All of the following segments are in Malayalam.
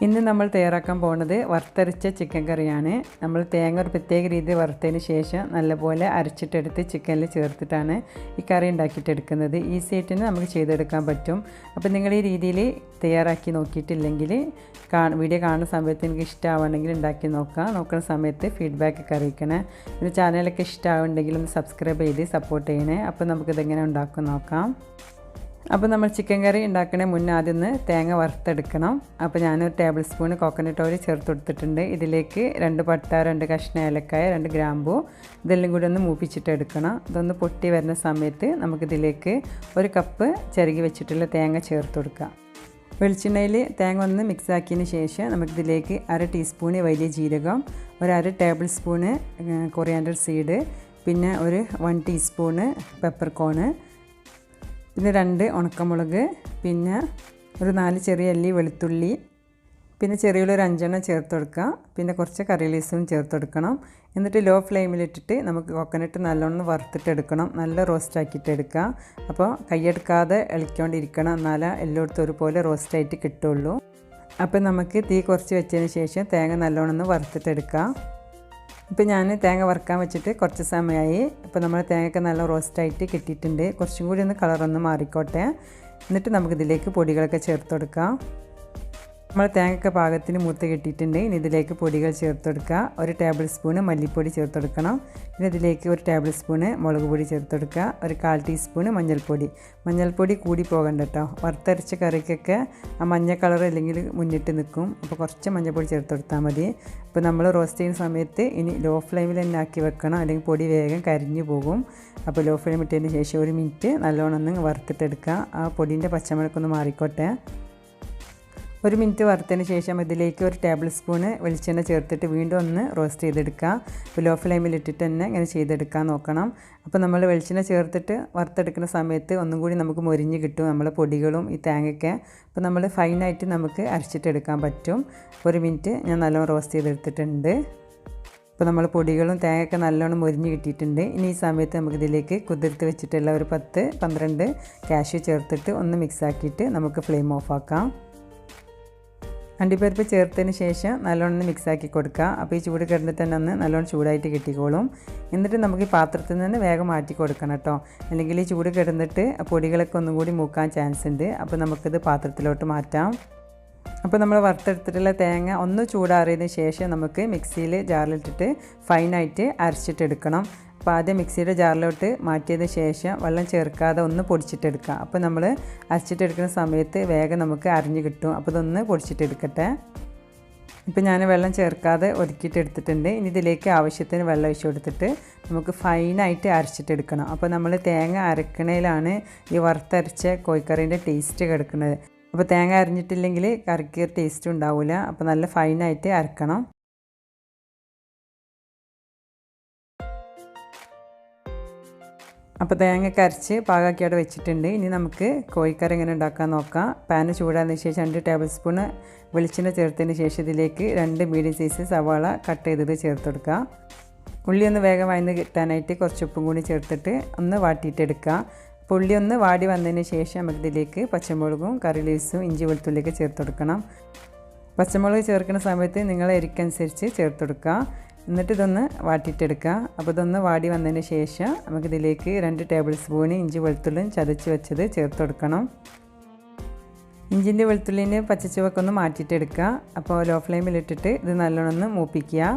ഇന്ന് നമ്മൾ തയ്യാറാക്കാൻ പോകുന്നത് വറുത്തരച്ച ചിക്കൻ കറിയാണ്. നമ്മൾ തേങ്ങ ഒരു പ്രത്യേക രീതിയിൽ വറുത്തതിന് ശേഷം നല്ലപോലെ അരച്ചിട്ടെടുത്ത് ചിക്കനിൽ ചേർത്തിട്ടാണ് ഈ കറി ഉണ്ടാക്കിയിട്ടെടുക്കുന്നത്. ഈസി ആയിട്ട് നമുക്ക് ചെയ്തെടുക്കാൻ പറ്റും. അപ്പോൾ നിങ്ങൾ ഈ രീതിയിൽ തയ്യാറാക്കി നോക്കിയിട്ടില്ലെങ്കിൽ വീഡിയോ കാണുന്ന സമയത്ത് എനിക്ക് ഇഷ്ടമാവുകയാണെങ്കിൽ ഉണ്ടാക്കി നോക്കുന്ന സമയത്ത് ഫീഡ്ബാക്കൊക്കെ അറിയിക്കണേ. പിന്നെ ചാനലൊക്കെ ഇഷ്ടമാവുണ്ടെങ്കിൽ ഒന്ന് സബ്സ്ക്രൈബ് ചെയ്ത് സപ്പോർട്ട് ചെയ്യണേ. അപ്പോൾ നമുക്കിതെങ്ങനെ ഉണ്ടാക്കും നോക്കാം. അപ്പോൾ നമ്മൾ ചിക്കൻ കറി ഉണ്ടാക്കണേ മുന്നേ ആദ്യം തേങ്ങ വറുത്തെടുക്കണം. അപ്പോൾ ഞാനൊരു ടേബിൾ സ്പൂൺ കോക്കനട്ട് ഓയിൽ ചേർത്ത് കൊടുത്തിട്ടുണ്ട്. ഇതിലേക്ക് 2 പട്ട, 2 കഷ്ണം ഏലക്കായ, 2 ഗ്രാമ്പൂ ഇതെല്ലാം കൂടി ഒന്ന് മൂപ്പിച്ചിട്ട് എടുക്കണം. ഇതൊന്ന് പൊട്ടി വരുന്ന സമയത്ത് നമുക്കിതിലേക്ക് 1 കപ്പ് ചിരകി വെച്ചിട്ടുള്ള തേങ്ങ ചേർത്ത് കൊടുക്കാം. വെളിച്ചെണ്ണയിൽ തേങ്ങ ഒന്ന് മിക്സാക്കിയതിന് ശേഷം നമുക്കിതിലേക്ക് 1/2 ടീസ്പൂൺ വലിയ ജീരകം, 1/2 ടേബിൾ സ്പൂണ് കൊറിയാണ്ടർ സീഡ്, പിന്നെ 1 ടീസ്പൂണ് പെപ്പർകോണ്, പിന്നെ 2 ഉണക്കമുളക്, പിന്നെ 4 ചെറിയ അല്ലി വെളുത്തുള്ളി, പിന്നെ ചെറിയുള്ളി 5 എണ്ണം ചേർത്ത് കൊടുക്കുക. പിന്നെ കുറച്ച് കറി ലീവ്സും ചേർത്ത് കൊടുക്കണം. എന്നിട്ട് ലോ ഫ്ലെയിമിലിട്ടിട്ട് നമുക്ക് കോക്കനട്ട് നല്ലോണം വറുത്തിട്ടെടുക്കണം. നല്ല റോസ്റ്റ് ആക്കിയിട്ട് എടുക്കുക. അപ്പോൾ കൈയെടുക്കാതെ ഇളക്കിക്കൊണ്ടിരിക്കണം, എന്നാലേ എല്ലായിടത്തും ഒരുപോലെ റോസ്റ്റായിട്ട് കിട്ടുള്ളൂ. അപ്പോൾ നമുക്ക് തീ കുറച്ച് വെച്ചതിന് ശേഷം തേങ്ങ നല്ലോണം ഒന്ന് വറുത്തിട്ടെടുക്കുക. ഇപ്പോൾ ഞാൻ തേങ്ങ വറുക്കാൻ വെച്ചിട്ട് കുറച്ച് സമയമായി. ഇപ്പോൾ നമ്മൾ തേങ്ങയൊക്കെ നല്ല റോസ്റ്റായിട്ട് കിട്ടിയിട്ടുണ്ട്. കുറച്ചും കൂടി ഒന്ന് കളറൊന്ന് മാറിക്കോട്ടെ. എന്നിട്ട് നമുക്കിതിലേക്ക് പൊടികളൊക്കെ ചേർത്ത് കൊടുക്കാം. നമ്മൾ തേങ്ങയൊക്കെ പാകത്തിന് മൂത്ത് കിട്ടിയിട്ടുണ്ട്. ഇനി ഇതിലേക്ക് പൊടികൾ ചേർത്ത് കൊടുക്കുക. 1 ടേബിൾ സ്പൂണ് മല്ലിപ്പൊടി ചേർത്ത് കൊടുക്കണം. പിന്നെ ഇതിലേക്ക് 1 ടേബിൾ സ്പൂണ് മുളക് പൊടി ചേർത്ത് കൊടുക്കുക. 1/4 ടീസ്പൂണ് മഞ്ഞൾപ്പൊടി കൂടി പോകണ്ട കേട്ടോ. വറുത്തരച്ച കറിക്കൊക്കെ ആ മഞ്ഞ കളർ അല്ലെങ്കിൽ മുന്നിട്ട് നിൽക്കും. അപ്പോൾ കുറച്ച് മഞ്ഞൾപ്പൊടി ചേർത്ത് കൊടുത്താൽ മതി. ഇപ്പോൾ നമ്മൾ റോസ്റ്റ് ചെയ്യുന്ന സമയത്ത് ഇനി ലോ ഫ്ലെയിമിൽ തന്നെ ആക്കി വെക്കണം, അല്ലെങ്കിൽ പൊടി വേഗം കരിഞ്ഞു പോകും. അപ്പോൾ ലോ ഫ്ലെയിം ഇട്ടതിന് ശേഷം 1 മിനിറ്റ് നല്ലോണം ഒന്ന് വറുത്തിട്ടെടുക്കുക. ആ പൊടിൻ്റെ പച്ചമുളകൊന്ന് മാറിക്കോട്ടെ. 1 മിനിറ്റ് വറുത്തതിന് ശേഷം ഇതിലേക്ക് 1 ടേബിൾ സ്പൂണ് വെളിച്ചെണ്ണ ചേർത്തിട്ട് വീണ്ടും ഒന്ന് റോസ്റ്റ് ചെയ്തെടുക്കുക. അപ്പോൾ ലോ ഫ്ലെയിമിലിട്ടിട്ട് തന്നെ ഇങ്ങനെ ചെയ്തെടുക്കാൻ നോക്കണം. അപ്പോൾ നമ്മൾ വെളിച്ചെണ്ണ ചേർത്തിട്ട് വറുത്തെടുക്കുന്ന സമയത്ത് ഒന്നും കൂടി നമുക്ക് മൊരിഞ്ഞ് കിട്ടും നമ്മളെ പൊടികളും ഈ തേങ്ങയൊക്കെ. അപ്പോൾ നമ്മൾ ഫൈനായിട്ട് നമുക്ക് അരച്ചിട്ടെടുക്കാൻ പറ്റും. 1 മിനിറ്റ് ഞാൻ നല്ലോണം റോസ്റ്റ് ചെയ്തെടുത്തിട്ടുണ്ട്. അപ്പോൾ നമ്മൾ പൊടികളും തേങ്ങയൊക്കെ നല്ലോണം മൊരിഞ്ഞ് കിട്ടിയിട്ടുണ്ട്. ഇനി ഈ സമയത്ത് നമുക്കിതിലേക്ക് കുതിർത്ത് വെച്ചിട്ടുള്ള 10-12 കാഷ്യൂ ചേർത്തിട്ട് ഒന്ന് മിക്സാക്കിയിട്ട് നമുക്ക് ഫ്ലെയിം ഓഫാക്കാം. അണ്ടിപ്പരിപ്പ് ചേർത്തതിന് ശേഷം നല്ലോണം മിക്സാക്കി കൊടുക്കുക. അപ്പോൾ ഈ ചൂട് കിടന്നിട്ട് തന്നെ ഒന്ന് നല്ലോണം ചൂടായിട്ട് കിട്ടിക്കോളും. എന്നിട്ട് നമുക്ക് ഈ പാത്രത്തിൽ നിന്ന് വേഗം മാറ്റി കൊടുക്കണം കേട്ടോ, അല്ലെങ്കിൽ ഈ ചൂട് കിടന്നിട്ട് പൊടികളൊക്കെ ഒന്നും കൂടി മൂക്കാൻ ചാൻസ് ഉണ്ട്. അപ്പോൾ നമുക്കിത് പാത്രത്തിലോട്ട് മാറ്റാം. അപ്പോൾ നമ്മൾ വറുത്തെടുത്തിട്ടുള്ള തേങ്ങ ഒന്ന് ചൂടാറിയതിന് ശേഷം നമുക്ക് മിക്സിയിൽ ജാറിലിട്ടിട്ട് ഫൈനായിട്ട് അരച്ചിട്ടെടുക്കണം. അപ്പോൾ ആദ്യം മിക്സിയുടെ ജാറിലോട്ട് മാറ്റിയതിന് ശേഷം വെള്ളം ചേർക്കാതെ ഒന്ന് പൊടിച്ചിട്ടെടുക്കുക. അപ്പോൾ നമ്മൾ അരച്ചിട്ടെടുക്കുന്ന സമയത്ത് വേഗം നമുക്ക് അരിഞ്ഞ് കിട്ടും. അപ്പോൾ ഇതൊന്ന് പൊടിച്ചിട്ടെടുക്കട്ടെ. ഇപ്പോൾ ഞാൻ വെള്ളം ചേർക്കാതെ ഒതുക്കിയിട്ടെടുത്തിട്ടുണ്ട്. ഇനി ഇതിലേക്ക് ആവശ്യത്തിന് വെള്ളം ഒഴിച്ച് കൊടുത്തിട്ട് നമുക്ക് ഫൈനായിട്ട് അരച്ചിട്ടെടുക്കണം. അപ്പോൾ നമ്മൾ തേങ്ങ അരക്കണയിലാണ് ഈ വറുത്തരച്ച കോഴിക്കറീൻ്റെ ടേസ്റ്റ് കിടക്കുന്നത്. അപ്പോൾ തേങ്ങ അരിഞ്ഞിട്ടില്ലെങ്കിൽ കറിക്ക് ടേസ്റ്റ് ഉണ്ടാവില്ല. അപ്പോൾ നല്ല ഫൈനായിട്ട് അരക്കണം. അപ്പോൾ തേങ്ങയൊക്കെ അരച്ച് പാകാക്കി അവിടെ വെച്ചിട്ടുണ്ട്. ഇനി നമുക്ക് കോഴിക്കറി എങ്ങനെ ഉണ്ടാക്കാൻ നോക്കാം. പാന് ചൂടാതിന് ശേഷം 2 ടേബിൾ സ്പൂണ് വെളിച്ചെണ്ണ ചേർത്തതിന് ശേഷം ഇതിലേക്ക് 2 മീഡിയം സൈസ് സവാള കട്ട് ചെയ്തത് ചേർത്ത് കൊടുക്കുക. ഉള്ളി ഒന്ന് വേഗം വഴന്ന് കിട്ടാനായിട്ട് കുറച്ച് ഉപ്പും കൂടി ചേർത്തിട്ട് ഒന്ന് വാട്ടിയിട്ടെടുക്കുക. അപ്പോൾ ഉള്ളി ഒന്ന് വാടി വന്നതിന് ശേഷം നമുക്കിതിലേക്ക് പച്ചമുളകും കറി ലീവ്സും ഇഞ്ചി വെളുത്തുള്ളിയൊക്കെ ചേർത്ത് കൊടുക്കണം. പച്ചമുളക് ചേർക്കുന്ന സമയത്ത് നിങ്ങളെ എരിക്കനുസരിച്ച് ചേർത്ത് കൊടുക്കുക. എന്നിട്ട് ഇതൊന്ന് വാട്ടിയിട്ടെടുക്കുക. അപ്പോൾ ഇതൊന്ന് വാടി വന്നതിന് ശേഷം നമുക്കിതിലേക്ക് 2 ടേബിൾ സ്പൂൺ ഇഞ്ചി വെളുത്തുള്ളിയും ചതച്ച് വെച്ചത് ചേർത്ത് കൊടുക്കണം. ഇഞ്ചിൻ്റെ വെളുത്തുള്ളിൻ്റെ പച്ചച്ചുവൊക്കെ ഒന്ന് മാറ്റിയിട്ടെടുക്കുക. അപ്പോൾ ലോ ഫ്ലെയിമിലിട്ടിട്ട് ഇത് നല്ലോണം ഒന്ന് മൂപ്പിക്കുക.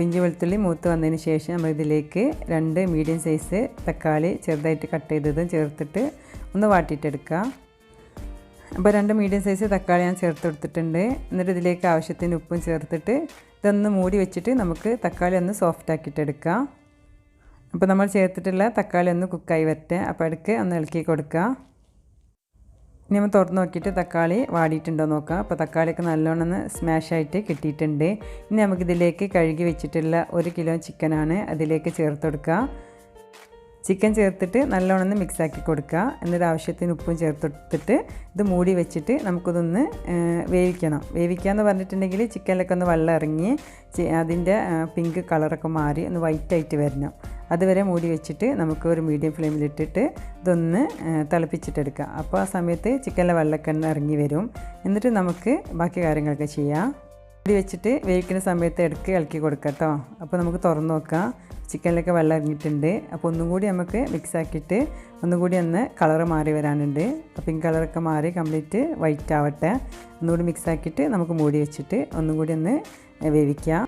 ഇഞ്ചി വെളുത്തുള്ളി മൂത്ത് വന്നതിന് ശേഷം നമുക്കിതിലേക്ക് 2 മീഡിയം സൈസ് തക്കാളി ചെറുതായിട്ട് കട്ട് ചെയ്തതും ചേർത്തിട്ട് ഒന്ന് വാട്ടിയിട്ടെടുക്കുക. അപ്പോൾ 2 മീഡിയം സൈസ് തക്കാളി ഞാൻ ചേർത്ത് കൊടുത്തിട്ടുണ്ട്. എന്നിട്ട് ഇതിലേക്ക് ആവശ്യത്തിന് ഉപ്പും ചേർത്തിട്ട് ഇതൊന്ന് മൂടി വെച്ചിട്ട് നമുക്ക് തക്കാളി ഒന്ന് സോഫ്റ്റ് ആക്കിയിട്ടെടുക്കാം. അപ്പോൾ നമ്മൾ ചേർത്തിട്ടുള്ള തക്കാളി ഒന്ന് കുക്കായി വരട്ടെ. അപ്പോൾ ഇടയ്ക്ക് ഒന്ന് ഇളക്കി കൊടുക്കുക. ഇനി നമ്മൾ തുറന്ന് നോക്കിയിട്ട് തക്കാളി വാടിയിട്ടുണ്ടോ നോക്കാം. അപ്പോൾ തക്കാളിയൊക്കെ നല്ലോണം സ്മാഷായിട്ട് കിട്ടിയിട്ടുണ്ട്. ഇനി നമുക്കിതിലേക്ക് കഴുകി വെച്ചിട്ടുള്ള 1 കിലോ ചിക്കനാണ് അതിലേക്ക് ചേർത്ത് കൊടുക്കുക. ചിക്കൻ ചേർത്തിട്ട് നല്ലോണം മിക്സ് ആക്കി കൊടുക്കുക. എന്നിട്ട് ആവശ്യത്തിന് ഉപ്പും ചേർത്തെടുത്തിട്ട് ഇത് മൂടി വെച്ചിട്ട് നമുക്കിതൊന്ന് വേവിക്കണം. വേവിക്കാമെന്ന് പറഞ്ഞിട്ടുണ്ടെങ്കിൽ ചിക്കനിലൊക്കെ ഒന്ന് വെള്ളം ഇറങ്ങി അതിൻ്റെ പിങ്ക് കളറൊക്കെ മാറി ഒന്ന് വൈറ്റായിട്ട് വരണം. അതുവരെ മൂടി വെച്ചിട്ട് നമുക്ക് ഒരു മീഡിയം ഫ്ലെയിമിലിട്ടിട്ട് ഇതൊന്ന് തിളപ്പിച്ചിട്ടെടുക്കാം. അപ്പോൾ ആ സമയത്ത് ചിക്കനിലെ വെള്ളമൊക്കെ ഇറങ്ങി വരും. എന്നിട്ട് നമുക്ക് ബാക്കി കാര്യങ്ങളൊക്കെ ചെയ്യാം. മൂടി വെച്ചിട്ട് വേവിക്കുന്ന സമയത്ത് ഇടയ്ക്ക് ഇളക്കി കൊടുക്കാം കേട്ടോ. അപ്പോൾ നമുക്ക് തുറന്ന് നോക്കാം. ചിക്കനിലൊക്കെ വെള്ളം ഇറങ്ങിയിട്ടുണ്ട്. അപ്പോൾ ഒന്നും കൂടി നമുക്ക് മിക്സ് ആക്കിയിട്ട് ഒന്നും കൂടി ഒന്ന് കളറ് മാറി വരാനുണ്ട്. പിങ്ക് കളറൊക്കെ മാറി കംപ്ലീറ്റ് വൈറ്റ് ആവട്ടെ. ഒന്നുകൂടി മിക്സ് ആക്കിയിട്ട് നമുക്ക് മൂടി വെച്ചിട്ട് ഒന്നും കൂടി ഒന്ന് വേവിക്കാം.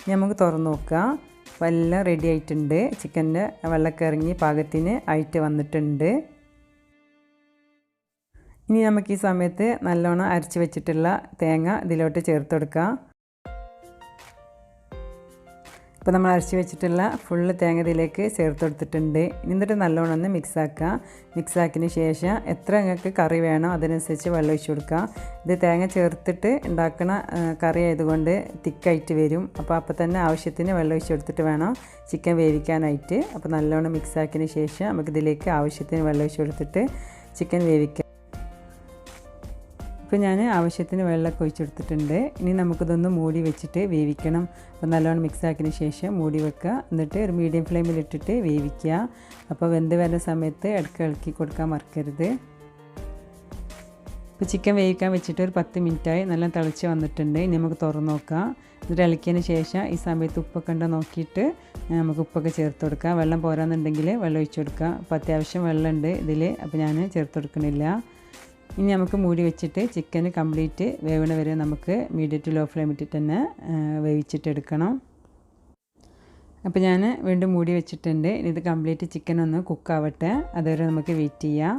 ഇനി നമുക്ക് തുറന്ന് നോക്കാം. അപ്പോൾ എല്ലാം റെഡി ആയിട്ടുണ്ട്. ചിക്കൻ്റെ വെള്ളമൊക്കെ ഇറങ്ങി പാകത്തിന് ആയിട്ട് വന്നിട്ടുണ്ട്. ഇനി നമുക്ക് ഈ സമയത്ത് നല്ലോണം അരച്ച് വെച്ചിട്ടുള്ള തേങ്ങ ഇതിലോട്ട് ചേർത്ത് കൊടുക്കാം. ഇപ്പോൾ നമ്മൾ അരച്ച് വെച്ചിട്ടുള്ള ഫുള്ള് തേങ്ങ ഇതിലേക്ക് ചേർത്ത് കൊടുത്തിട്ടുണ്ട്. എന്നിട്ട് നല്ലോണം ഒന്ന് മിക്സ് ആക്കുക. മിക്സ് ആക്കിയതിന് ശേഷം എത്ര നിങ്ങൾക്ക് കറി വേണോ അതിനനുസരിച്ച് വെള്ളം ഒഴിച്ച് കൊടുക്കുക. ഇത് തേങ്ങ ചേർത്തിട്ട് ഉണ്ടാക്കുന്ന കറി ആയതുകൊണ്ട് തിക്കായിട്ട് വരും. അപ്പോൾ തന്നെ ആവശ്യത്തിന് വെള്ളം ഒഴിച്ച് കൊടുത്തിട്ട് വേണം ചിക്കൻ വേവിക്കാനായിട്ട്. അപ്പോൾ നല്ലോണം മിക്സ് ആക്കിയതിന് ശേഷം നമുക്കിതിലേക്ക് ആവശ്യത്തിന് വെള്ളം ഒഴിച്ച് കൊടുത്തിട്ട് ചിക്കൻ വേവിക്കാം. ഇപ്പോൾ ഞാൻ ആവശ്യത്തിന് വെള്ളമൊക്കെ ഒഴിച്ചെടുത്തിട്ടുണ്ട്. ഇനി നമുക്കിതൊന്ന് മൂടി വെച്ചിട്ട് വേവിക്കണം. അപ്പോൾ നല്ലോണം മിക്സ് ആക്കിയതിന് ശേഷം മൂടി വെക്കുക. എന്നിട്ട് ഒരു മീഡിയം ഫ്ലെയിമിലിട്ടിട്ട് വേവിക്കുക. അപ്പോൾ വെന്ത് വരുന്ന സമയത്ത് ഇളക്കി കൊടുക്കാൻ മറക്കരുത്. ഇപ്പോൾ ചിക്കൻ വേവിക്കാൻ വെച്ചിട്ട് ഒരു 10 മിനിറ്റായി നല്ല തിളച്ച് വന്നിട്ടുണ്ട്. ഇനി നമുക്ക് തുറന്ന് നോക്കാം. എന്നിട്ട് ഇളക്കിയതിന് ശേഷം ഈ സമയത്ത് ഉപ്പൊക്കെ ഉണ്ടോ നോക്കിയിട്ട് നമുക്ക് ഉപ്പൊക്കെ ചേർത്ത് കൊടുക്കാം. വെള്ളം പോരാന്നുണ്ടെങ്കിൽ വെള്ളം ഒഴിച്ച് കൊടുക്കാം. അപ്പോൾ അത്യാവശ്യം വെള്ളമുണ്ട് ഇതിൽ. അപ്പോൾ ഞാൻ ചേർത്ത് കൊടുക്കണില്ല. ഇനി നമുക്ക് മൂടി വെച്ചിട്ട് ചിക്കൻ കംപ്ലീറ്റ് വേവണ വരെ നമുക്ക് മീഡിയം ടു ലോ ഫ്ലെയിമിട്ടിട്ട് തന്നെ വേവിച്ചിട്ടെടുക്കണം. അപ്പോൾ ഞാൻ വീണ്ടും മൂടി വെച്ചിട്ടുണ്ട്. ഇത് കംപ്ലീറ്റ് ചിക്കൻ ഒന്ന് കുക്കാവട്ടെ. അതുവരെ നമുക്ക് വെയിറ്റ് ചെയ്യാം.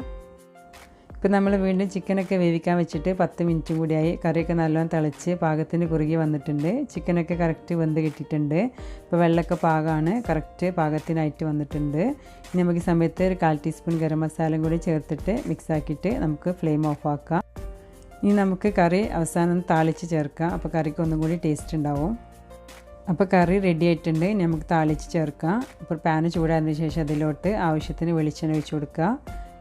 ഇപ്പോൾ നമ്മൾ വീണ്ടും ചിക്കനൊക്കെ വേവിക്കാൻ വെച്ചിട്ട് 10 മിനിറ്റും കൂടിയായി. കറിയൊക്കെ നല്ലോണം തിളച്ച് പാകത്തിന് കുറുകി വന്നിട്ടുണ്ട്. ചിക്കനൊക്കെ കറക്റ്റ് വെന്ത് കിട്ടിയിട്ടുണ്ട്. ഇപ്പോൾ വെള്ളമൊക്കെ പാകമാണ്, കറക്റ്റ് പാകത്തിനായിട്ട് വന്നിട്ടുണ്ട്. ഇനി നമുക്ക് ഈ സമയത്ത് ഒരു 1/4 ടീസ്പൂൺ ഗരം മസാലയും കൂടി ചേർത്തിട്ട് മിക്സ് ആക്കിയിട്ട് നമുക്ക് ഫ്ലെയിം ഓഫ് ആക്കാം. ഇനി നമുക്ക് കറി അവസാനം താളിച്ച് ചേർക്കാം. അപ്പോൾ കറിക്ക് ഒന്നും കൂടി ടേസ്റ്റ് ഉണ്ടാവും. അപ്പോൾ കറി റെഡി ആയിട്ടുണ്ട്. ഇനി നമുക്ക് താളിച്ച് ചേർക്കാം. അപ്പോൾ പാന് ചൂടായതിന് ശേഷം അതിലോട്ട് ആവശ്യത്തിന് വെളിച്ചെണ്ണ ഒഴിച്ച് കൊടുക്കുക.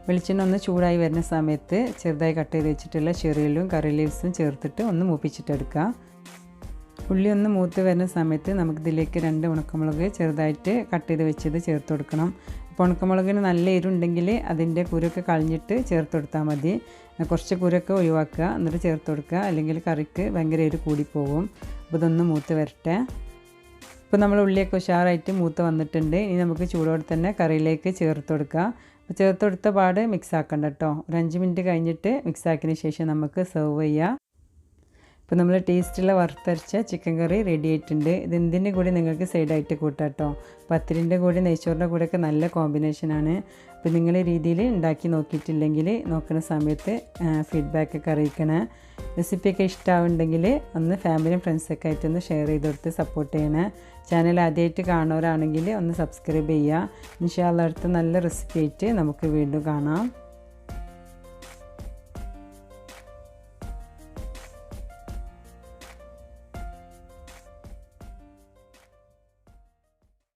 വെളിച്ചെണ്ണ ഒന്ന് ചൂടായി വരുന്ന സമയത്ത് ചെറുതായി കട്ട് ചെയ്ത് വെച്ചിട്ടുള്ള ചെറിയലും കറി ലീവ്സും ചേർത്തിട്ട് ഒന്ന് മൂപ്പിച്ചിട്ടെടുക്കുക. ഉള്ളി ഒന്ന് മൂത്ത് വരുന്ന സമയത്ത് നമുക്കിതിലേക്ക് 2 ഉണക്കമുളക് ചെറുതായിട്ട് കട്ട് ചെയ്ത് വെച്ചത് ചേർത്ത് കൊടുക്കണം. അപ്പോൾ ഉണക്കമുളകിന് നല്ല എരിവുണ്ടെങ്കിൽ അതിൻ്റെ കുരൊക്കെ കളഞ്ഞിട്ട് ചേർത്ത് കൊടുത്താൽ മതി. കുറച്ച് കുരൊക്കെ ഒഴിവാക്കുക, എന്നിട്ട് ചേർത്ത് കൊടുക്കുക. അല്ലെങ്കിൽ കറിക്ക് ഭയങ്കര എരിവ് കൂടിപ്പോകും. അപ്പോൾ ഇതൊന്ന് മൂത്ത് വരട്ടെ. ഇപ്പോൾ നമ്മൾ ഉള്ളിയൊക്കെ ഉഷാറായിട്ട് മൂത്ത് വന്നിട്ടുണ്ട്. ഇനി നമുക്ക് ചൂടോടെ തന്നെ കറിയിലേക്ക് ചേർത്ത് കൊടുക്കുക. അപ്പോൾ ചേർത്ത് കൊടുത്ത പാട് മിക്സ് ആക്കണ്ട കേട്ടോ. ഒരു 5 മിനിറ്റ് കഴിഞ്ഞിട്ട് മിക്സ് ആക്കിയതിന് ശേഷം നമുക്ക് സെർവ് ചെയ്യാം. ഇപ്പോൾ നമ്മൾ ടേസ്റ്റുള്ള വറുത്തരച്ച ചിക്കൻ കറി റെഡി ആയിട്ടുണ്ട്. ഇത് എന്തിൻ്റെ കൂടി നിങ്ങൾക്ക് സൈഡായിട്ട് കൂട്ടാം കേട്ടോ. പത്തിരിൻ്റെ കൂടി നെയ്ച്ചോറിൻ്റെ കൂടെയൊക്കെ നല്ല കോമ്പിനേഷനാണ്. അപ്പോൾ നിങ്ങൾ ഈ രീതിയിൽ ഉണ്ടാക്കി നോക്കിയിട്ടില്ലെങ്കിൽ നോക്കുന്ന സമയത്ത് ഫീഡ്ബാക്കൊക്കെ അറിയിക്കണേ. റെസിപ്പിയൊക്കെ ഇഷ്ടമാവുണ്ടെങ്കിൽ ഒന്ന് ഫാമിലിയും ഫ്രണ്ട്സൊക്കെ ആയിട്ടൊന്ന് ഷെയർ ചെയ്ത് കൊടുത്ത് സപ്പോർട്ട് ചെയ്യണേ. ചാനൽ ആദ്യമായിട്ട് കാണുന്നവരാണെങ്കിൽ ഒന്ന് സബ്സ്ക്രൈബ് ചെയ്യുക. ഇൻഷാ അല്ലാഹ് അടുത്ത നല്ല റെസിപ്പി ആയിട്ട് നമുക്ക് വീണ്ടും കാണാം.